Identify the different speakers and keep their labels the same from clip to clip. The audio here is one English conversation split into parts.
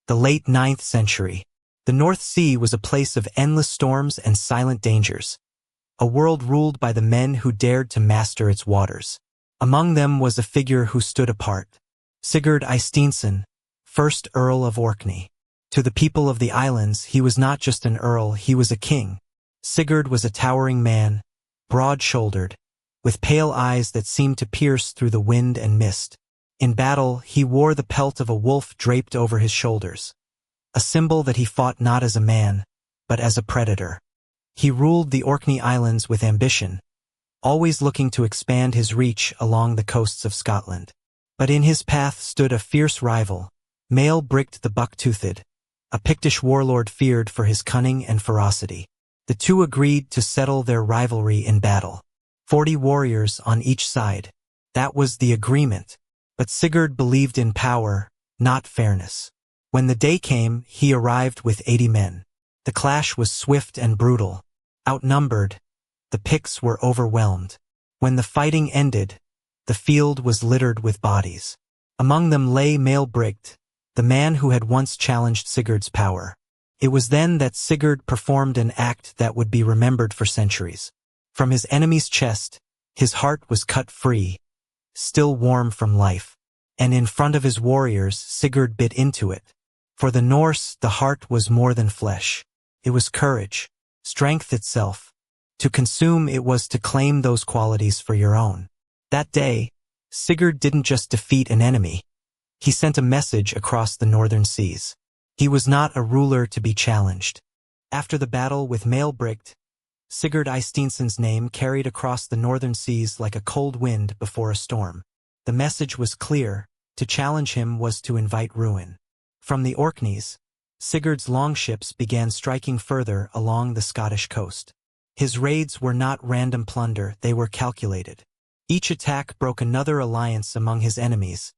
Speaker 1: The late 9th century. The North Sea was a place of endless storms and silent dangers, a world ruled by the men who dared to master its waters. Among them was a figure who stood apart. Sigurd Eysteinsson, 1st Earl of Orkney. To the people of the islands, he was not just an earl, he was a king. Sigurd was a towering man, broad-shouldered, with pale eyes that seemed to pierce through the wind and mist. In battle, he wore the pelt of a wolf draped over his shoulders, a symbol that he fought not as a man, but as a predator. He ruled the Orkney Islands with ambition, always looking to expand his reach along the coasts of Scotland. But in his path stood a fierce rival, Maelbrigt the Buck-Toothed, a Pictish warlord feared for his cunning and ferocity. The two agreed to settle their rivalry in battle. 40 warriors on each side. That was the agreement. But Sigurd believed in power, not fairness. When the day came, he arrived with 80 men. The clash was swift and brutal. Outnumbered, the Picts were overwhelmed. When the fighting ended, the field was littered with bodies. Among them lay Maelbrigt, the man who had once challenged Sigurd's power. It was then that Sigurd performed an act that would be remembered for centuries. From his enemy's chest, his heart was cut free, still warm from life. And in front of his warriors, Sigurd bit into it. For the Norse, the heart was more than flesh. It was courage, strength itself. To consume it was to claim those qualities for your own. That day, Sigurd didn't just defeat an enemy. He sent a message across the northern seas. He was not a ruler to be challenged. After the battle with Maelbrigt, Sigurd Eysteinsson's name carried across the northern seas like a cold wind before a storm. The message was clear: to challenge him was to invite ruin. From the Orkneys, Sigurd's longships began striking further along the Scottish coast. His raids were not random plunder, they were calculated. Each attack broke another alliance among his enemies,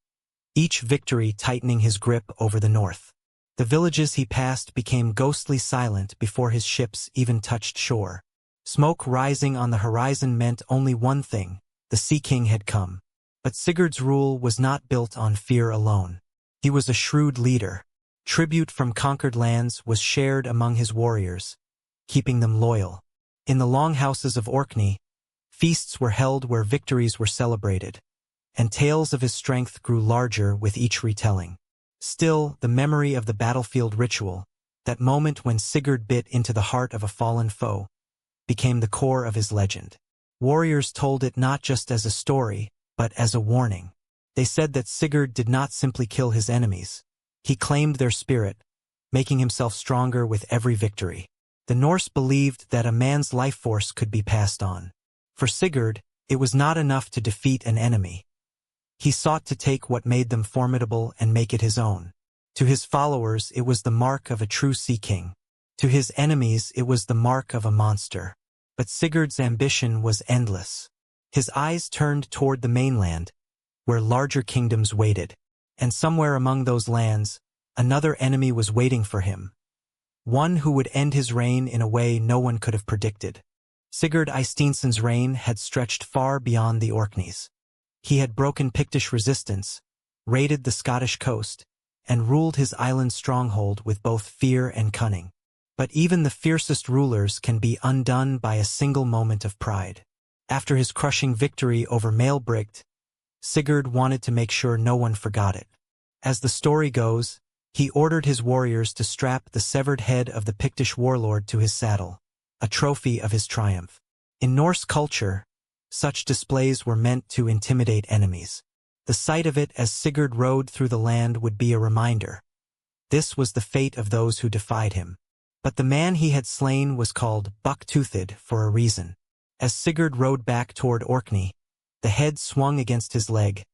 Speaker 1: each victory tightening his grip over the north. The villages he passed became ghostly silent before his ships even touched shore. Smoke rising on the horizon meant only one thing: the Sea King had come. But Sigurd's rule was not built on fear alone. He was a shrewd leader. Tribute from conquered lands was shared among his warriors, keeping them loyal. In the longhouses of Orkney, feasts were held where victories were celebrated, and tales of his strength grew larger with each retelling. Still, the memory of the battlefield ritual, that moment when Sigurd bit into the heart of a fallen foe, became the core of his legend. Warriors told it not just as a story, but as a warning. They said that Sigurd did not simply kill his enemies. He claimed their spirit, making himself stronger with every victory. The Norse believed that a man's life force could be passed on. For Sigurd, it was not enough to defeat an enemy. He sought to take what made them formidable and make it his own. To his followers, it was the mark of a true Sea King. To his enemies, it was the mark of a monster. But Sigurd's ambition was endless. His eyes turned toward the mainland, where larger kingdoms waited. And somewhere among those lands, another enemy was waiting for him. One who would end his reign in a way no one could have predicted. Sigurd Eysteinsson's reign had stretched far beyond the Orkneys. He had broken Pictish resistance, raided the Scottish coast, and ruled his island stronghold with both fear and cunning. But even the fiercest rulers can be undone by a single moment of pride. After his crushing victory over Maelbrigt, Sigurd wanted to make sure no one forgot it. As the story goes, he ordered his warriors to strap the severed head of the Pictish warlord to his saddle, a trophy of his triumph. In Norse culture, such displays were meant to intimidate enemies. The sight of it as Sigurd rode through the land would be a reminder. This was the fate of those who defied him. But the man he had slain was called Buck-Toothed for a reason. As Sigurd rode back toward Orkney, the head swung against his leg,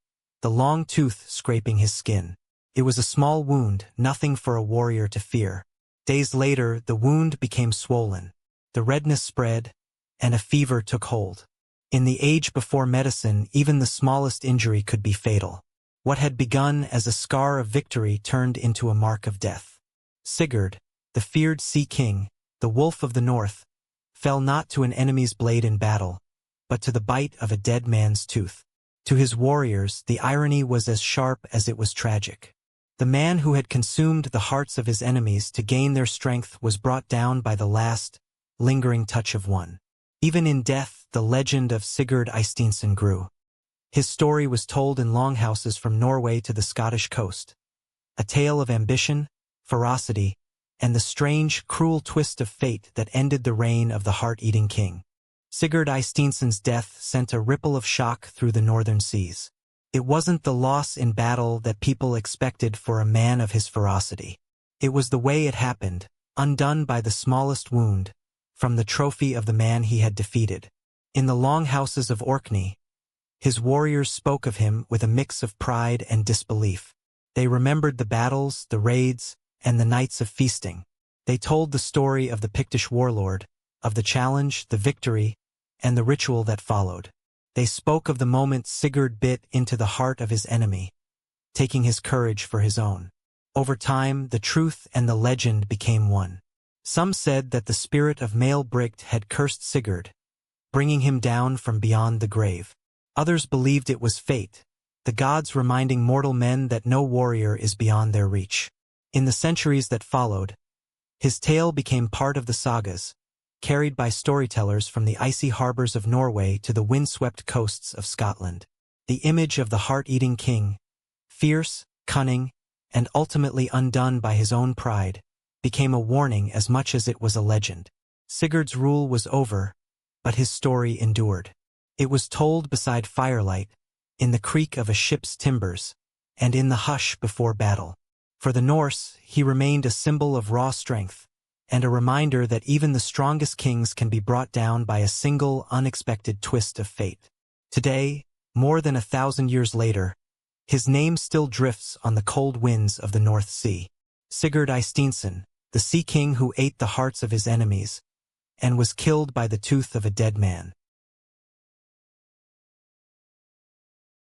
Speaker 1: the long tooth scraping his skin. It was a small wound, nothing for a warrior to fear. Days later, the wound became swollen. The redness spread, and a fever took hold. In the age before medicine, even the smallest injury could be fatal. What had begun as a scar of victory turned into a mark of death. Sigurd, the feared Sea King, the Wolf of the North, fell not to an enemy's blade in battle, but to the bite of a dead man's tooth. To his warriors, the irony was as sharp as it was tragic. The man who had consumed the hearts of his enemies to gain their strength was brought down by the last, lingering touch of one. Even in death, the legend of Sigurd Eysteinsson grew. His story was told in longhouses from Norway to the Scottish coast. A tale of ambition, ferocity, and the strange, cruel twist of fate that ended the reign of the heart-eating king. Sigurd Eysteinsson's death sent a ripple of shock through the northern seas. It wasn't the loss in battle that people expected for a man of his ferocity. It was the way it happened, undone by the smallest wound, from the trophy of the man he had defeated. In the longhouses of Orkney, his warriors spoke of him with a mix of pride and disbelief. They remembered the battles, the raids, and the nights of feasting. They told the story of the Pictish warlord, of the challenge, the victory, and the ritual that followed. They spoke of the moment Sigurd bit into the heart of his enemy, taking his courage for his own. Over time, the truth and the legend became one. Some said that the spirit of male Bricht had cursed Sigurd, bringing him down from beyond the grave. Others believed it was fate, the gods reminding mortal men that no warrior is beyond their reach. In the centuries that followed, his tale became part of the sagas, carried by storytellers from the icy harbors of Norway to the windswept coasts of Scotland. The image of the heart-eating king, fierce, cunning, and ultimately undone by his own pride, became a warning as much as it was a legend. Sigurd's rule was over, but his story endured. It was told beside firelight, in the creak of a ship's timbers, and in the hush before battle. For the Norse, he remained a symbol of raw strength, and a reminder that even the strongest kings can be brought down by a single, unexpected twist of fate. Today, more than 1,000 years later, his name still drifts on the cold winds of the North Sea. Sigurd Eysteinsson, the sea king who ate the hearts of his enemies, and was killed by the tooth of a dead man.